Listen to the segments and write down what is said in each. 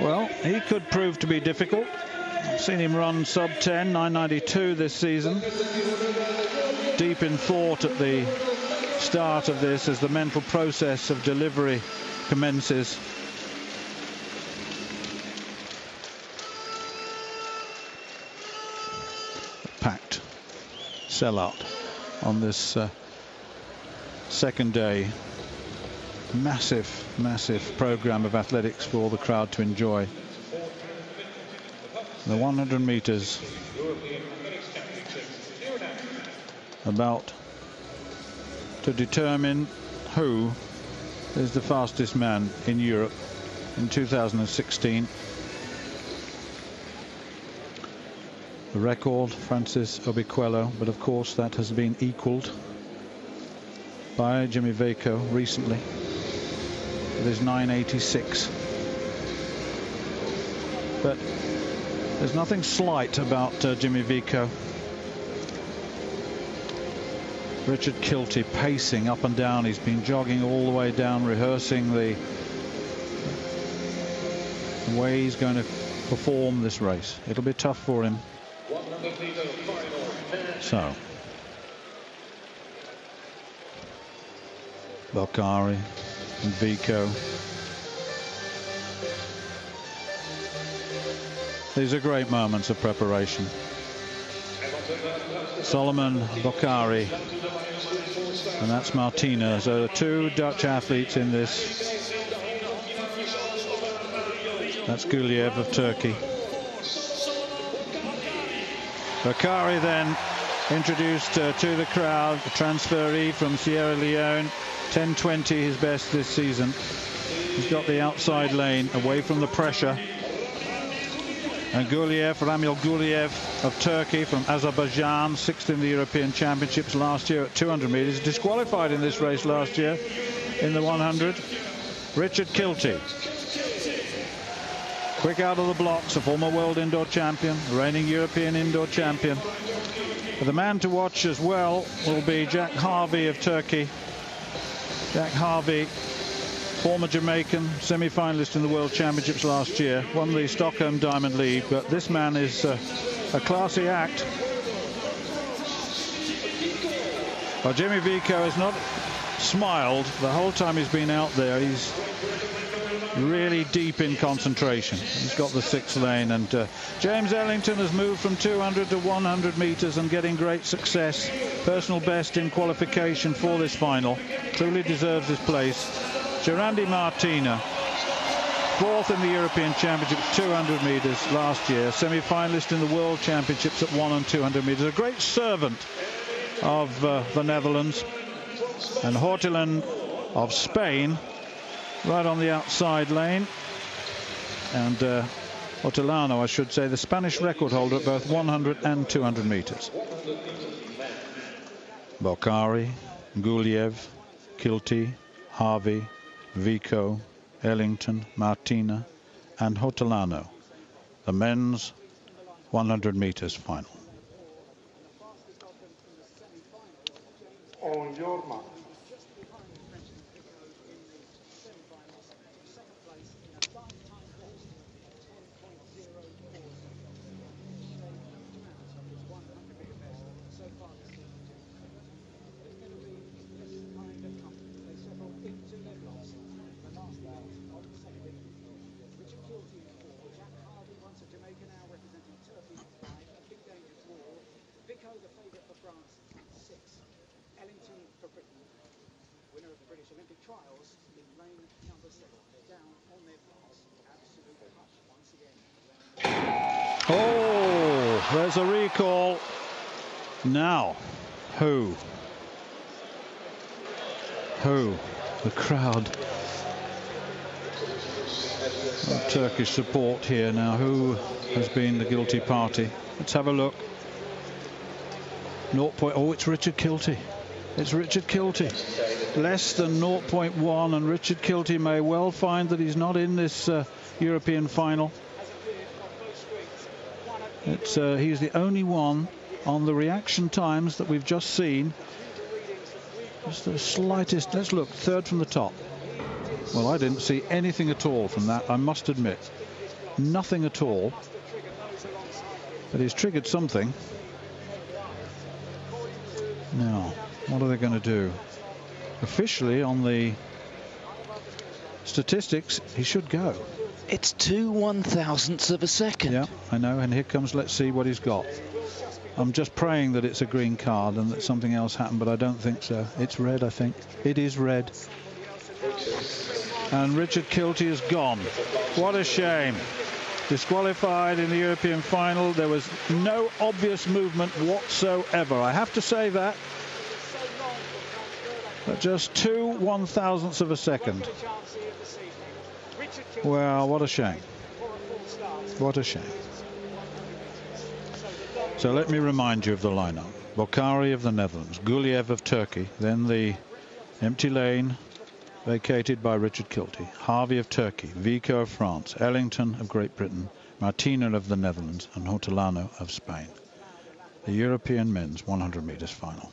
Well, he could prove to be difficult. I've seen him run sub 10, 9.92 this season. Deep in thought at the start of this as the mental process of delivery commences. Packed sellout on this second day. Massive program of athletics for all the crowd to enjoy. The 100 meters about to determine who is the fastest man in Europe in 2016. The record, Francis Obiquelo, but of course that has been equaled by Jimmy Vaco recently with his 9.86. But there's nothing slight about Jimmy Vico. Richard Kilty pacing up and down. He's been jogging all the way down, rehearsing the way he's going to perform this race. It'll be tough for him. So, Bokhari and Vico. These are great moments of preparation. Solomon, Bokhari, and that's Martina. So the two Dutch athletes in this. That's Guliev of Turkey. Bokhari then introduced to the crowd, a transferee from Sierra Leone, 10.20 his best this season. He's got the outside lane away from the pressure. And Guliev, Ramil Guliev of Turkey from Azerbaijan, sixth in the European Championships last year at 200 meters, disqualified in this race last year in the 100. Richard Kilty, quick out of the blocks, a former world indoor champion, reigning European indoor champion. But the man to watch as well will be Jack Harvey of Turkey. Jack Harvey, former Jamaican, semi-finalist in the World Championships last year, won the Stockholm Diamond League, but this man is a classy act. Well, Jimmy Vico has not smiled the whole time he's been out there. He's really deep in concentration. He's got the sixth lane, and James Ellington has moved from 200 to 100 meters and getting great success. Personal best in qualification for this final. Truly deserves his place. Churandy Martina, fourth in the European Championships, 200 meters last year, semi-finalist in the World Championships at 100 and 200 meters. A great servant of the Netherlands. And Hortelin of Spain, right on the outside lane. And Hortelano, I should say, the Spanish record holder at both 100 and 200 meters. Bokhari, Guliev, Kilty, Harvey, Vico, Ellington, Martina and Hortelano. The men's 100 meters final. On your mark. Oh, there's a recall. Now, who? The crowd. Turkish support here now. Who has been the guilty party? Let's have a look. Oh, it's Richard Kilty. It's Richard Kilty. Less than 0.1, and Richard Kilty may well find that he's not in this European final. He's the only one on the reaction times that we've just seen. Just the slightest. Let's look. Third from the top. Well, I didn't see anything at all from that, I must admit. nothing at all. But he's triggered something. Now, what are they going to do? Officially, on the statistics, he should go. It's 2/1000ths of a second. Yeah, I know. And here comes, let's see what he's got. I'm just praying that it's a green card and that something else happened, but I don't think so. It's red, I think. It is red. And Richard Kilty is gone. What a shame. Disqualified in the European final. There was no obvious movement whatsoever. I have to say that. But just 2/1000ths of a second. Well, what a shame. What a shame. So let me remind you of the lineup. Bokhari of the Netherlands, Guliev of Turkey, then the empty lane vacated by Richard Kilty, Harvey of Turkey, Vico of France, Ellington of Great Britain, Martina of the Netherlands, and Hortolano of Spain. The European men's 100 meters final.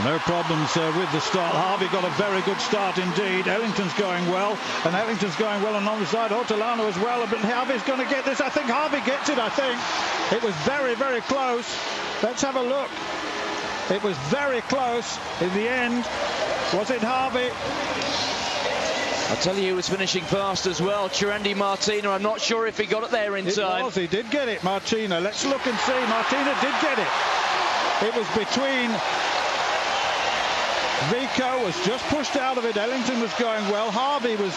No problems with the start. Harvey got a very good start indeed. Ellington's going well, and Ellington's going well on the side. Hortolano as well, but Harvey's going to get this. I think Harvey gets it, I think. It was very, very close. Let's have a look. It was very close in the end. Was it Harvey? I'll tell you, he was finishing fast as well. Churandy Martina, I'm not sure if he got it there in time. It was, he did get it, Martina. Let's look and see. Martina did get it. It was between... Vico was just pushed out of it. Ellington was going well. Harvey was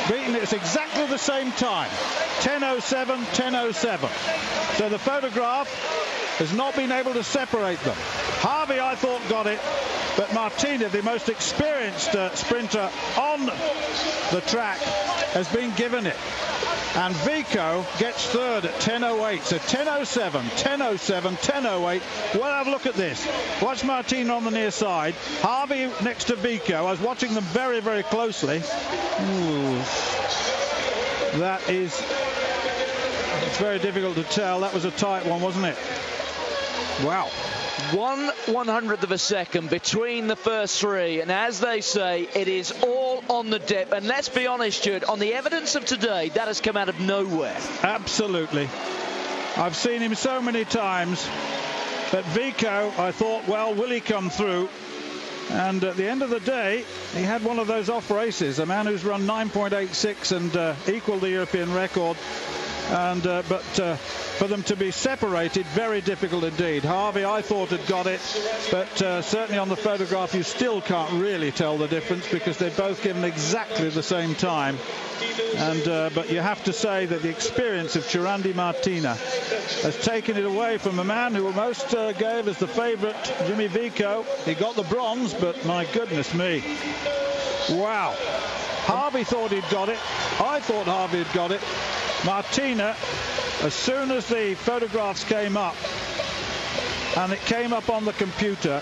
beaten. It's exactly the same time. 10:07, 10:07. So the photograph has not been able to separate them. Harvey, I thought, got it. But Martina, the most experienced sprinter on the track, has been given it. And Vico gets third at 10:08. So 10:07, 10:07, 10:08. Well, have a look at this. Watch Martina on the near side. Harvey next to Vico. I was watching them very, very closely. Ooh. That is... It's very difficult to tell. That was a tight one, wasn't it? Wow. 1/100th of a second between the first three, and as they say, it is all on the dip. And let's be honest, Stuart, on the evidence of today, that has come out of nowhere. Absolutely. I've seen him so many times, but Vico, I thought, well, will he come through? And at the end of the day, he had one of those off races, a man who's run 9.86 and equaled the European record. And but for them to be separated, very difficult indeed. Harvey, I thought, had got it, but certainly on the photograph you still can't really tell the difference because they're both given exactly the same time. And but you have to say that the experience of Churandy Martina has taken it away from a man who most gave as the favourite, Jimmy Vico. He got the bronze, but my goodness me. Wow. Harvey thought he'd got it. I thought Harvey had got it. Martina, as soon as the photographs came up, and it came up on the computer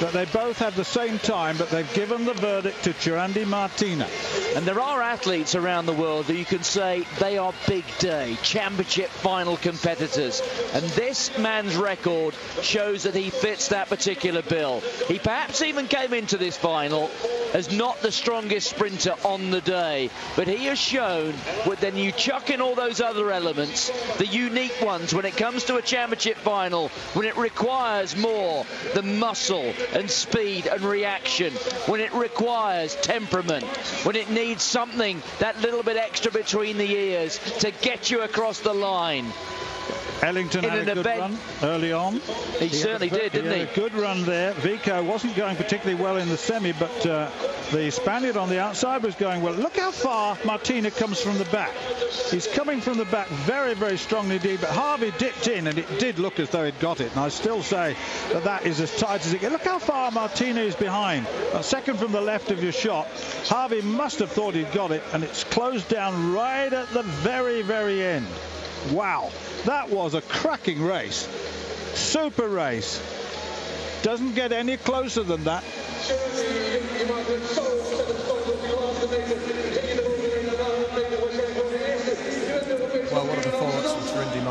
that they both have the same time, but they've given the verdict to Churandy Martina. And there are athletes around the world who you can say they are big day, championship final competitors. And this man's record shows that he fits that particular bill. He perhaps even came into this final as not the strongest sprinter on the day, but he has shown that then you chuck in all those other elements, the unique ones, when it comes to a championship final, when it requires more than muscle and speed and reaction, when it requires temperament, when it needs something that little bit extra between the ears to get you across the line. Ellington had a good run early on. He certainly did, didn't he? Had a good run there. Vico wasn't going particularly well in the semi, but the Spaniard on the outside was going well. Look how far Martina comes from the back. He's coming from the back very, very strongly indeed, but Harvey dipped in, and it did look as though he'd got it. And I still say that that is as tight as it gets. Look how far Martina is behind. A second from the left of your shot. Harvey must have thought he'd got it, and it's closed down right at the very, very end. Wow, that was a cracking race. Super race. Doesn't get any closer than that.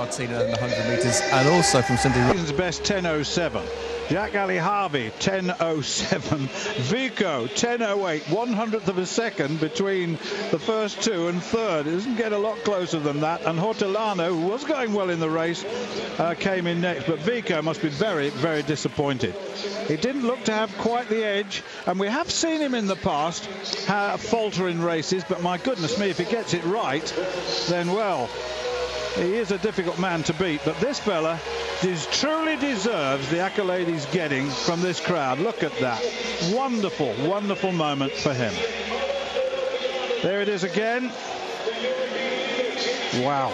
Martina in the 100 metres, and also from Cindy. Season's best 10:07. Jack Ali Harvey 10:07. Vico 10:08. 100th of a second between the first two and third. It doesn't get a lot closer than that. And Hortolano, who was going well in the race, came in next. But Vico must be very, very disappointed. He didn't look to have quite the edge, and we have seen him in the past falter in races, but my goodness me, if he gets it right, then, well, he is a difficult man to beat. But this fella truly deserves the accolade he's getting from this crowd. Look at that. Wonderful, wonderful moment for him. There it is again. Wow.